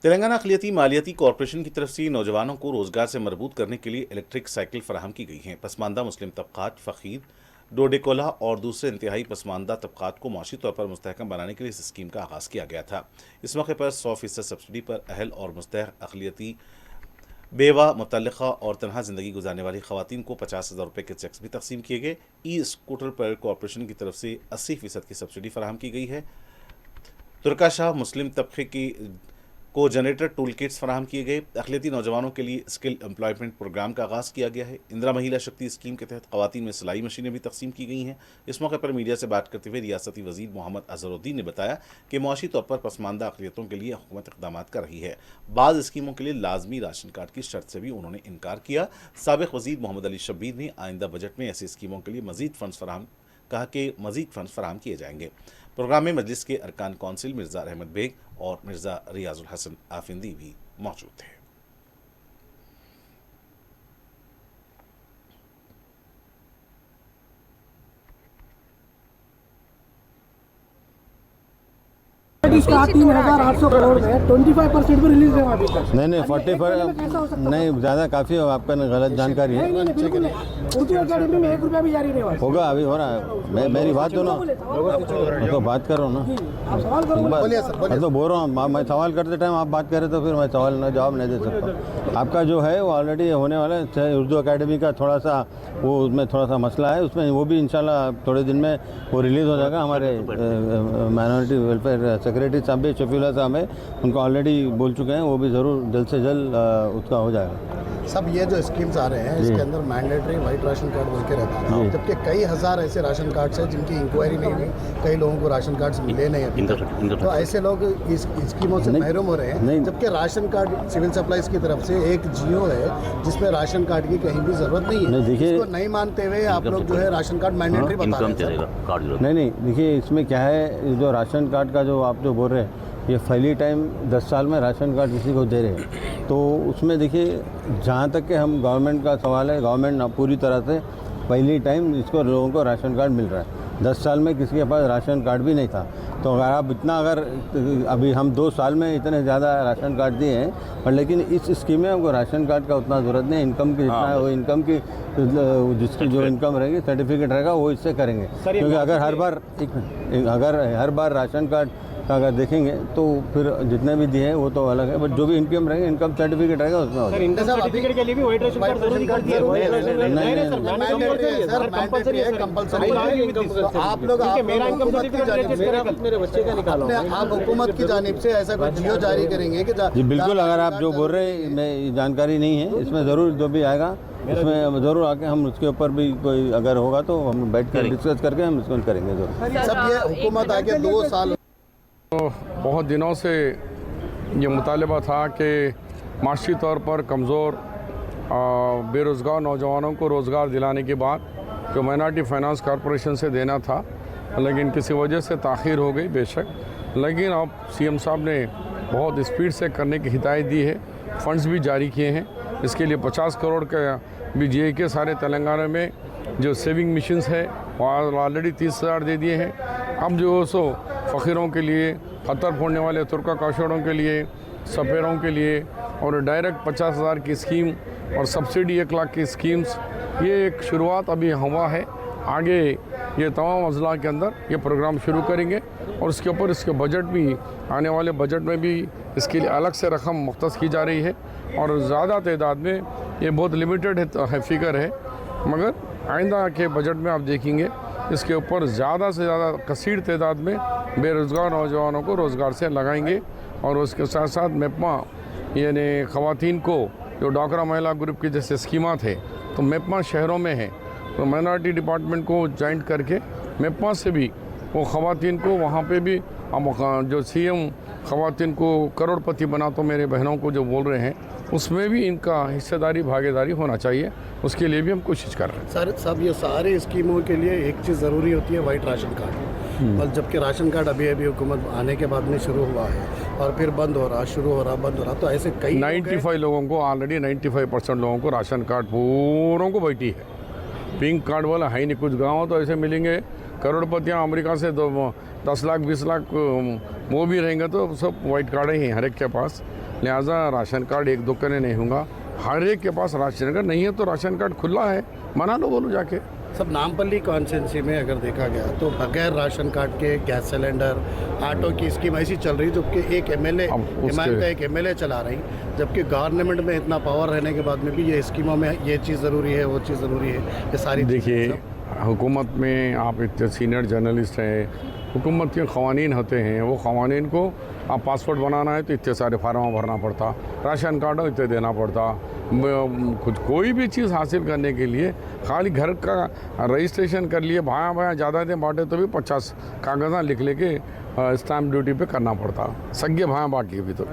Telangana अक़लियती मालियाती corporation की तरफ से नौजवानों को रोजगार से मरबूत करने के लिए इलेक्ट्रिक साइकिल फराहम की गई हैं। पसमानदा मुस्लिम तबकात, फ़कीर, डोडेकोला और दूसरे इंतहाई पसमानदा तबकात को माशी तौर पर मुस्तहकम बनाने के लिए इस स्कीम का आगाज़ किया गया था। इस मौके पर 100% सब्सिडी पर अहल और मुस्तहक अक़लियती बेवा, मुतल्लिक़ा और तनहा ज़िंदगी गुजारने वाली ख़वातीन को 50,000 रुपये के चेक्स भी तकसीम किए गए। ई स्कूटर पर कॉरपोरेशन की तरफ से 80% की सब्सिडी फराहम की गई है। तुर्काशाह मुस्लिम तबके की को जनरेटर टूल किट्स फराहम किए गए। अक़लियती नौजवानों के लिए स्किल एम्प्लॉयमेंट प्रोग्राम का आगाज़ किया गया है। इंदिरा महिला शक्ति स्कीम के तहत ख़वातीन में सिलाई मशीनें भी तकसीम की गई हैं। इस मौके पर मीडिया से बात करते हुए रियासती वज़ीर मोहम्मद अज़हरुद्दीन ने बताया कि मुआशी तौर पर पसमानदा अक़लियतों के लिए हुकूमत इक़दाम कर रही है। बाज़ स्कीमों के लिए लाजमी राशन कार्ड की शर्त से भी उन्होंने इनकार किया। साबिक़ वज़ीर मोहम्मद अली शब्बीर ने आइंदा बजट में ऐसी स्कीमों के लिए मज़ीद फ़ंड्स फराहम किए जाएंगे। प्रोग्राम में मजलिस के अरकान कौंसिल मिर्ज़ा अहमद बेग और मिर्ज़ा रियाजुल हसन आफिंदी भी मौजूद थे। इसका 3,800 करोड़ में 25% भी रिलीज है अभी तक। नहीं 45 नहीं ज़्यादा काफ़ी हो, आपका गलत जानकारी है। नहीं, बिल्कुल नहीं। उर्दू अकेडमी में 1 रुपया भी जारी नहीं हुआ होगा, अभी हो रहा है। मेरी बात तो ना, मैं तो बात कर रहा हूँ ना, आप सवाल करो। मैं तो बोल रहा हूँ। मैं सवाल करते टाइम आप बात करें तो फिर मैं सवाल ना जवाब नहीं दे सकता। आपका जो है वो ऑलरेडी होने वाला है। उर्दू अकेडमी का थोड़ा सा वो उसमें थोड़ा सा मसला है, उसमें वो भी इंशाल्लाह थोड़े दिन में वो रिलीज़ हो जाएगा। हमारे माइनॉरिटी वेलफेयर सेक्रेटरी साहब भी, शफीउल्लाह साहब है, उनको ऑलरेडी बोल चुके हैं, वो भी ज़रूर जल्द से जल्द उसका हो जाएगा। सब ये जो स्कीम्स आ रहे हैं इसके अंदर मैंडेटरी वाइट राशन कार्ड बोल के रहता है, जबकि कई हज़ार ऐसे राशन कार्ड्स हैं जिनकी इंक्वायरी नहीं हुई, कई लोगों को राशन कार्ड्स मिले नहीं अभी तक। तो ऐसे लोग इस स्कीमों से महरूम हो रहे हैं, जबकि राशन कार्ड सिविल सप्लाईज की तरफ से एक जियो है जिसमें राशन कार्ड की कहीं भी ज़रूरत नहीं है। इसको नहीं मानते हुए आप लोग जो है राशन कार्ड मैंडेटरी बता रहे हैं। नहीं देखिए, इसमें क्या है, जो राशन कार्ड का जो आप जो बोल रहे हैं, ये पहली टाइम 10 साल में राशन कार्ड किसी को दे रहे हैं, तो उसमें देखिए जहाँ तक कि हम गवर्नमेंट का सवाल है, गवर्नमेंट पूरी तरह से पहली टाइम इसको लोगों को राशन कार्ड मिल रहा है। 10 साल में किसी के पास राशन कार्ड भी नहीं था, तो अगर आप इतना अभी हम 2 साल में इतने ज़्यादा राशन कार्ड दिए हैं, पर लेकिन इस स्कीम में हमको राशन कार्ड का उतना ज़रूरत नहीं। इनकम की जितना है वो इनकम की जिसकी जो इनकम रहेगी, सर्टिफिकेट रहेगा, वो इससे करेंगे। क्योंकि अगर हर बार राशन कार्ड अगर देखेंगे तो फिर जितने भी दिए हैं वो तो अलग है, बट जो भी इनकम रहेंगे, इनकम सर्टिफिकेट रहेगा उसमें होगा। इनकम सर्टिफिकेट के लिए भी वाइट राशन कार्ड जरूरी कर दिया है। आप लोग मेरा इनकम सर्टिफिकेट मेरे बच्चे का निकालो, आप हुकूमत की जानिब से ऐसा कुछ जियो जारी करेंगे कि जी बिल्कुल, अगर आप जो बोल रहे हैं मैं जानकारी नहीं है, इसमें ज़रूर जो भी आएगा इसमें ज़रूर आके हम उसके ऊपर भी कोई अगर होगा तो हम बैठ कर डिस्कस करके हम इसको करेंगे ज़रूर। सब ये हुकूमत आके 2 साल बहुत दिनों से ये मुतालबा था कि माशी तौर पर कमज़ोर बेरोज़गार नौजवानों को रोज़गार दिलाने के बाद जो माइनॉरिटी फाइनेंस कॉरपोरेशन से देना था, लेकिन किसी वजह से ताख़ीर हो गई बेशक, लेकिन अब सीएम साहब ने बहुत स्पीड से करने की हिदायत दी है। फ़ंड्स भी जारी किए हैं। इसके लिए 50 करोड़ का भी जी के सारे तेलंगाना में जो सेविंग मशीन्स है वहाँ ऑलरेडी 30,000 दे दिए हैं। अब जो सो फ़कीरों के लिए, पत्थर फोड़ने वाले तुर्का काशोड़ों के लिए, सपेरों के लिए और डायरेक्ट 50,000 की स्कीम और सब्सिडी 1 लाख की स्कीम्स, ये एक शुरुआत अभी हुआ है। आगे ये तमाम अज़ला के अंदर ये प्रोग्राम शुरू करेंगे और उसके ऊपर इसके बजट भी, आने वाले बजट में भी इसके लिए अलग से रकम मुख्तस की जा रही है और ज़्यादा तादाद में, ये बहुत लिमिटेड है फिगर है, मगर आइंदा के बजट में आप देखेंगे इसके ऊपर ज़्यादा से ज़्यादा कसीर तादाद में बेरोज़गार नौजवानों को रोज़गार से लगाएंगे। और उसके साथ साथ मेपमा यानी ख़वातीन को जो डॉकरा महिला ग्रुप की जैसे स्कीमात है, तो मेपमा शहरों में है, तो माइनॉरिटी डिपार्टमेंट को जॉइंट करके मेपमा से भी वो ख़वातीन को वहाँ पे भी जो सीएम ख़वातीन को करोड़पति बना तो मेरे बहनों को जो बोल रहे हैं, उसमें भी इनका हिस्सेदारी भागीदारी होना चाहिए। उसके लिए भी हम कोशिश कर रहे हैं। सर सब ये सारे स्कीमों के लिए एक चीज़ ज़रूरी होती है, वाइट राशन कार्ड। और जबकि राशन कार्ड अभी हुकूमत आने के बाद में शुरू हुआ है और फिर बंद हो रहा, शुरू हो रहा, बंद हो रहा, तो ऐसे कई 95 लोगों को ऑलरेडी 95% लोगों को राशन कार्ड पूरों को बैठी है। पिंक कार्ड वाला है नहीं, कुछ गाँव तो ऐसे मिलेंगे करोड़पतियाँ अमेरिका से 10 लाख 20 लाख वो भी रहेंगे तो सब वाइट कार्ड ही हैं हर एक के पास। लिहाजा राशन कार्ड एक दो के नहीं होगा, हर एक के पास राशन कार्ड नहीं है तो राशन कार्ड खुला है, बना लो बोलो जाके। सब नामपल्ली कॉन्स्टिट्यूंसी में अगर देखा गया तो बगैर राशन कार्ड के गैस सिलेंडर, ऑटो की स्कीम ऐसी चल रही जबकि एक एमएलए हिमायत का एक एमएलए चला रही, जबकि गवर्नमेंट में इतना पावर रहने के बाद में भी ये स्कीमों में ये चीज़ ज़रूरी है, वो चीज़ ज़रूरी है, ये सारी देखिए हुकूमत में आप इतने सीनियर जर्नलिस्ट हैं, हुकूमत के क़वानीन होते हैं, वो क़वानीन को आप पासपोर्ट बनाना है तो इतने सारे फार्म भरना पड़ता, राशन कार्ड हो इतने देना पड़ता, कुछ कोई भी चीज़ हासिल करने के लिए खाली घर का रजिस्ट्रेशन कर लिए भाया भाया ज़्यादा दे बांटे तो भी 50 कागज़ा लिख लेके स्टैम्प ड्यूटी पे करना पड़ता, सगे भाया बाकी भी तो।